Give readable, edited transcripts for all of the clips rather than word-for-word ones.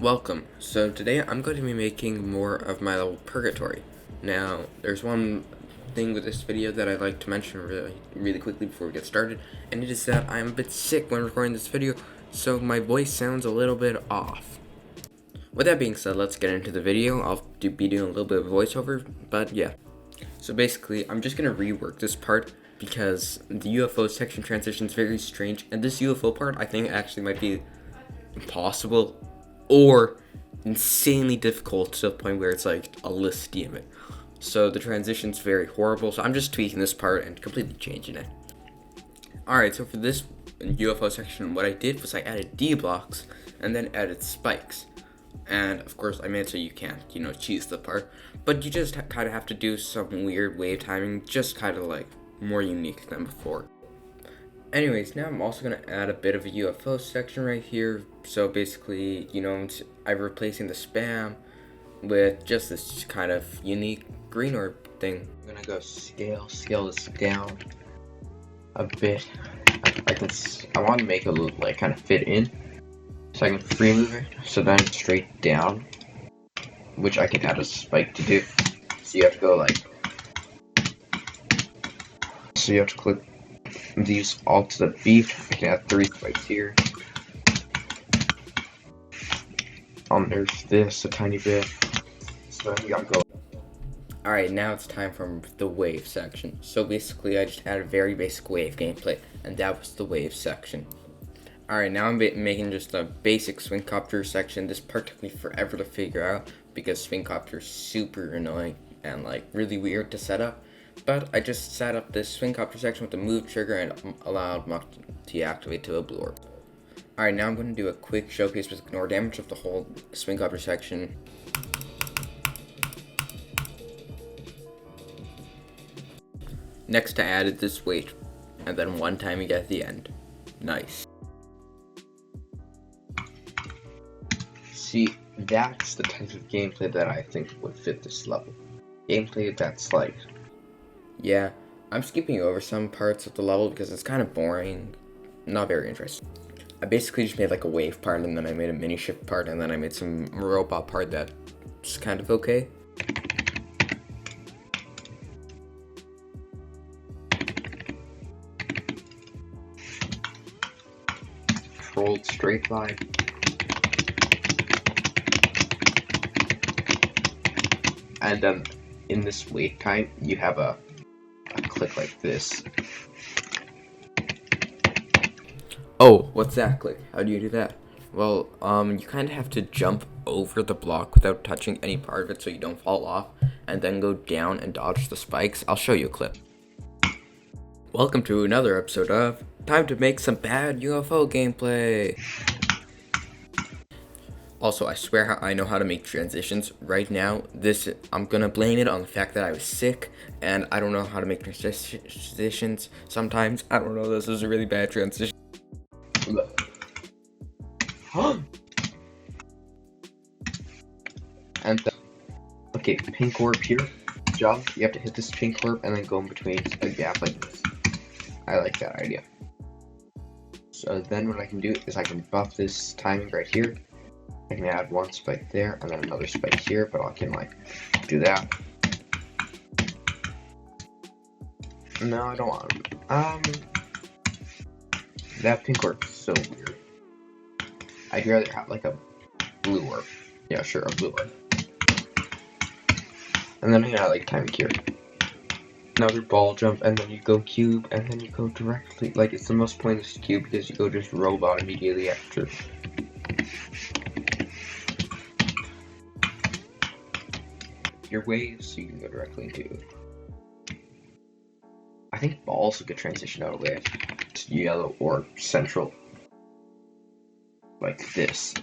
Welcome. So today I'm going to be making more of my level Purgatory. Now, there's one thing with this video that I'd like to mention really quickly before we get started, and it is that I'm a bit sick when recording this video, so my voice sounds a little bit off. With that being said, let's get into the video. I'll be doing a little bit of voiceover, but yeah. So basically, I'm just going to rework this part because the UFO section transition is very strange, and this UFO part I think actually might be impossible or insanely difficult to the point where it's like a Listium. So the transition's very horrible, so I'm just tweaking this part and completely changing it. Alright, so for this UFO section, what I did was I added D blocks and then added spikes. And of course I made it so you can't, cheese the part, but you just kind of have to do some weird wave timing, just kind of like more unique than before. Anyways, now I'm also going to add a bit of a UFO section right here. So basically, I'm replacing the spam with just this kind of unique green orb thing. I'm going to go scale this down a bit. I want to make it look like kind of fit in. So I can free move it, so then straight down, which I can add a spike to do. So you have to go you have to click these all to the beat. I can add 3 spikes here. I'll nerf this a tiny bit. So then we gotta go. Alright, now it's time for the wave section. So basically I just had a very basic wave gameplay, and that was the wave section. Alright, now I'm making just a basic swing copter section. This part took me forever to figure out because swing copter is super annoying and really weird to set up. But I just set up this swing copter section with the move trigger and allowed Muck to deactivate to a blue orb. Alright, now I'm going to do a quick showcase with ignore damage of the whole swing copter section. Next I added this weight, and then one time you get at the end. Nice. See, that's the type of gameplay that I think would fit this level. Gameplay that's yeah, I'm skipping over some parts of the level because it's kind of boring, not very interesting. I basically just made a wave part, and then I made a mini ship part, and then I made some robot part that's kind of okay. Controlled straight line. And then in this wait time, you have a click like this. Oh, what's that click? How do you do that? Well, you kind of have to jump over the block without touching any part of it so you don't fall off, and then go down and dodge the spikes. I'll show you a clip. Welcome to another episode of Time to Make Some Bad UFO Gameplay. Also, I swear I know how to make transitions. Right now, I'm gonna blame it on the fact that I was sick, and I don't know how to make transitions sometimes. I don't know, this is a really bad transition. And okay, pink orb here. Jump, you have to hit this pink orb and then go in between a gap like this. I like that idea. So then what I can do is I can buff this timing right here. I can add 1 spike there and then another spike here, but I can do that. No, I don't want to. That pink orb is so weird. I'd rather have a blue orb. Yeah, sure, a blue orb. And then I got timing here. Another ball jump, and then you go cube, and then you go directly. It's the most pointless cube because you go just robot immediately after. Your waves, so you can go directly into. I think ball's a good transition out of wave to yellow or central, like this.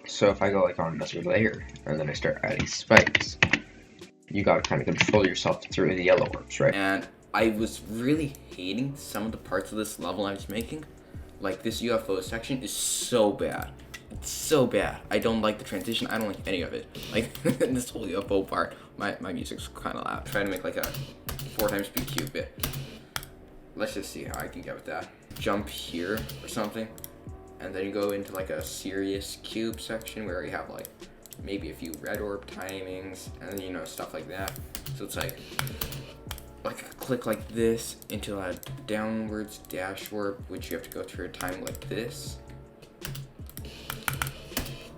So if I go on another layer and then I start adding spikes, you gotta kind of control yourself through the yellow orbs, right? And I was really hating some of the parts of this level I was making. This UFO section is so bad. It's so bad. I don't like the transition. I don't like any of it. This whole UFO part, my music's kind of loud. I'm trying to make a 4x speed cube bit. Let's just see how I can get with that. Jump here or something. and then you go into like a serious cube section where you have like maybe a few red orb timings and you know, stuff like that. So it's like a click like this into a downwards dash warp, which you have to go through a time like this.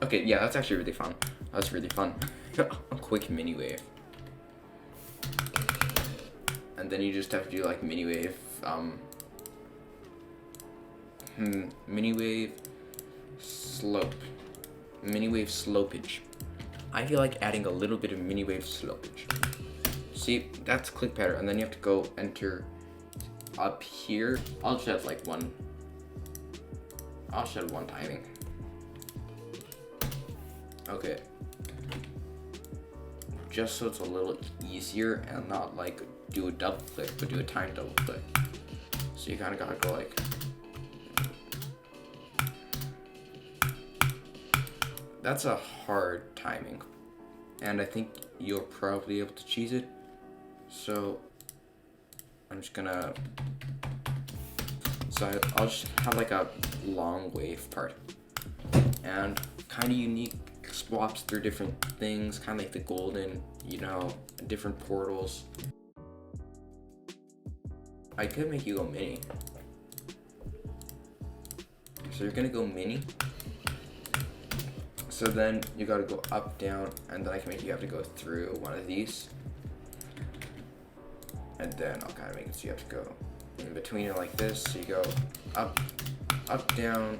Okay, yeah, that's actually really fun. That's really fun. A quick mini wave. And then you just have to do like mini wave, mini wave slope. Mini wave slopage. I feel like adding a little bit of mini wave slopage. See, that's click pattern, and then you have to go enter up here. I'll just have like one. I'll just have one timing. Okay. Just so it's a little easier and not like do a double click, but do a time double click. So you kind of gotta go like. That's a hard timing, and I think you'll probably be able to cheese it. So I'm just gonna. So I'll just have like a long wave part, and kind of unique swaps through different things, kind of like the golden, you know, different portals. I could make you go mini. So you're gonna go mini. So then you gotta go up, down, and then I can make you have to go through one of these. And then I'll kind of make it so you have to go in between it like this. So you go up, up, down.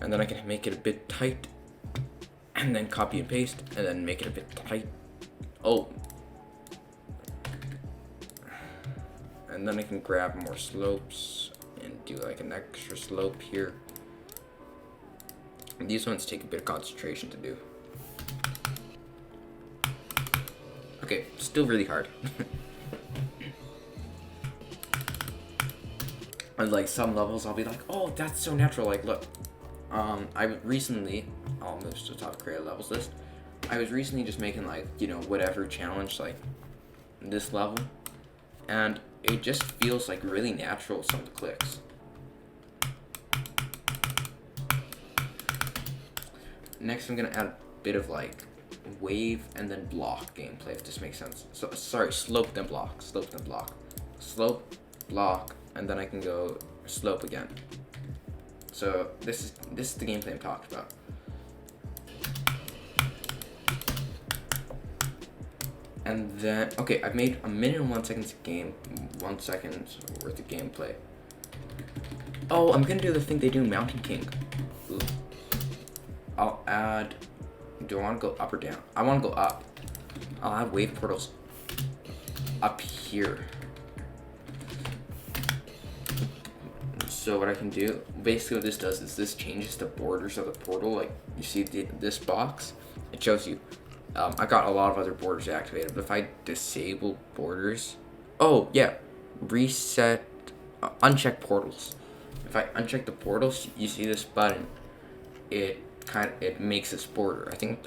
And then I can make it a bit tight. And then copy and paste, and then make it a bit tight. Oh. And then I can grab more slopes and do like an extra slope here. And these ones take a bit of concentration to do. Okay, still really hard. And like some levels I'll be like, oh, that's so natural. Like, look, I recently, I'll move to the top create levels list. I was recently just making like, you know, whatever challenge, like this level. And it just feels like really natural, some of the clicks. Next, I'm gonna add a bit of like wave and then block gameplay, if this makes sense. So, sorry, slope then block, slope then block. Slope, block, and then I can go slope again. So this is the gameplay I'm talking about. And then, okay, I've made a minute and 1 second game, 1 second worth of gameplay. Oh, I'm gonna do the thing they do in Mountain King. Ooh. I'll add, do I want to go up or down? I want to go up. I'll add wave portals up here. So what I can do, basically what this does is this changes the borders of the portal. Like you see this box, it shows you. I got a lot of other borders activated, but if I disable borders, oh yeah, reset, uncheck portals. If I uncheck the portals, you see this button. It makes this border. I think,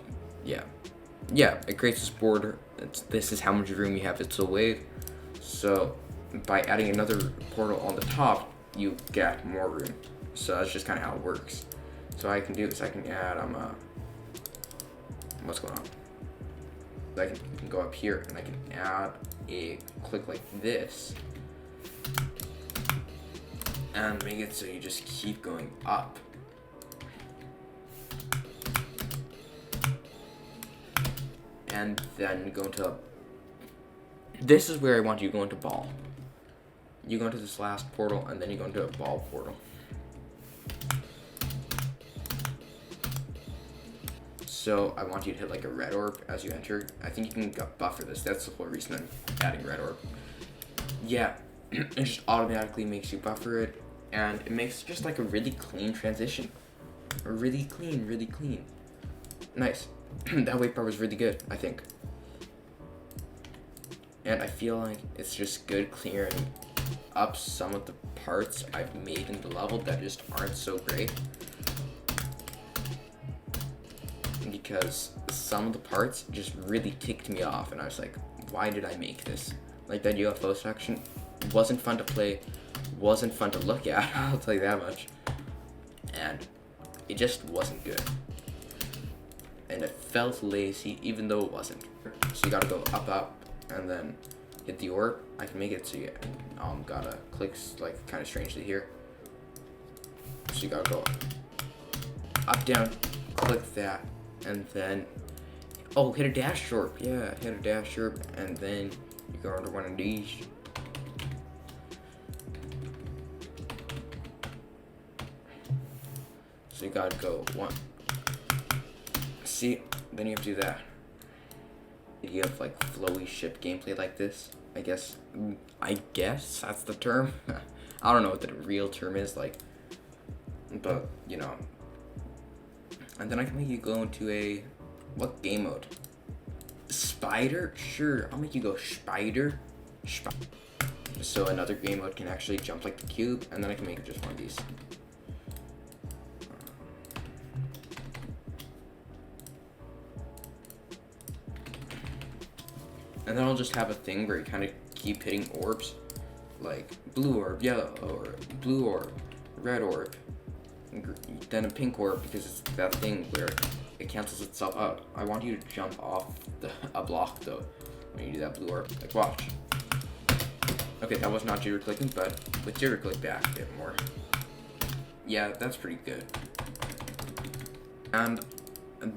yeah, it creates this border. This is how much room you have. It's a wave. So by adding another portal on the top, you get more room. So that's just kind of how it works. So I can do this. I can add what's going on? I can go up here and I can add a click like this and make it so you just keep going up. And then go into, this is where I want you to go into ball. You go into this last portal and then you go into a ball portal. So I want you to hit like a red orb as you enter. I think you can buffer this. That's the whole reason I'm adding red orb. Yeah, it just automatically makes you buffer it, and it makes just like a really clean transition. Really clean. Nice. That wave part was really good, I think. And I feel like it's just good clearing up some of the parts I've made in the level that just aren't so great. Because some of the parts just really ticked me off, and I was like, why did I make this? Like that UFO section, wasn't fun to play, wasn't fun to look at, I'll tell you that much. And it just wasn't good. And it felt lazy even though it wasn't. So you gotta go up, and then hit the orb. I can make it so you gotta click like kind of strangely here. So you gotta go up, down, click that, and then hit a dash orb. Yeah, hit a dash orb, and then you go under one of these. So you gotta go one. See, then you have to do that. You have like flowy ship gameplay like this. I guess that's the term. I don't know what the real term is like, but you know. And then I can make you go into what game mode? Spider? Sure, I'll make you go spider. So another game mode can actually jump like the cube, and then I can make it just one of these. And then I'll just have a thing where you kind of keep hitting orbs, like blue orb, yellow orb, blue orb, red orb, then a pink orb, because it's that thing where it cancels itself out. I want you to jump off a block though when you do that blue orb. Like watch. Okay, that was not jitter clicking, but with jitter click back a bit more. Yeah, that's pretty good. And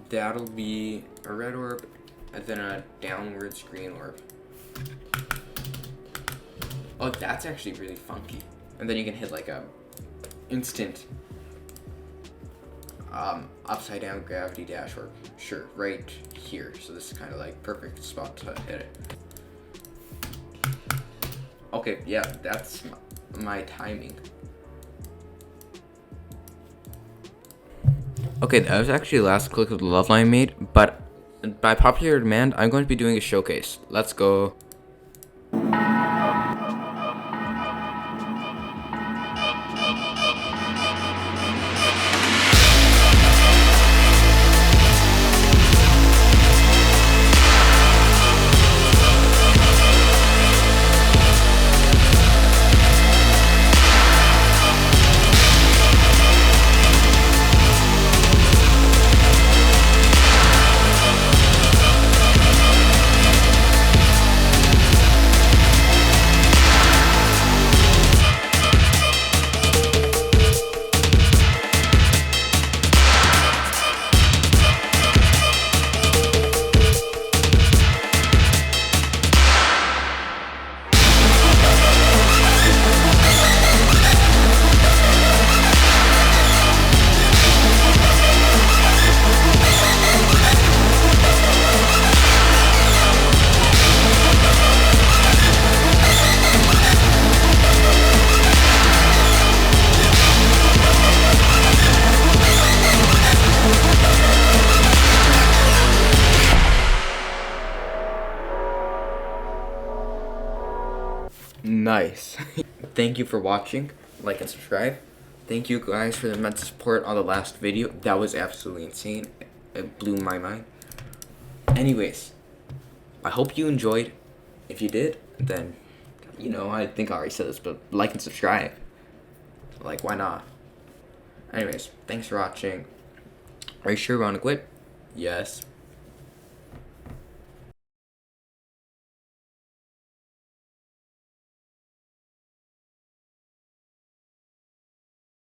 that'll be a red orb, and then a downwards green orb. Oh, that's actually really funky. And then you can hit like a instant upside down gravity dash orb. Sure, right here. So this is kind of like perfect spot to hit it. Okay, yeah, that's my timing. Okay, that was actually the last click of the love line made, but by popular demand, I'm going to be doing a showcase. Let's go. Nice. Thank you for watching. Like and subscribe. Thank you guys for the immense support on the last video. That was absolutely insane. It blew my mind. Anyways, I hope you enjoyed. If you did, then, you know, I think I already said this, but like and subscribe. Like, why not? Anyways, thanks for watching. Are you sure you want to quit? Yes.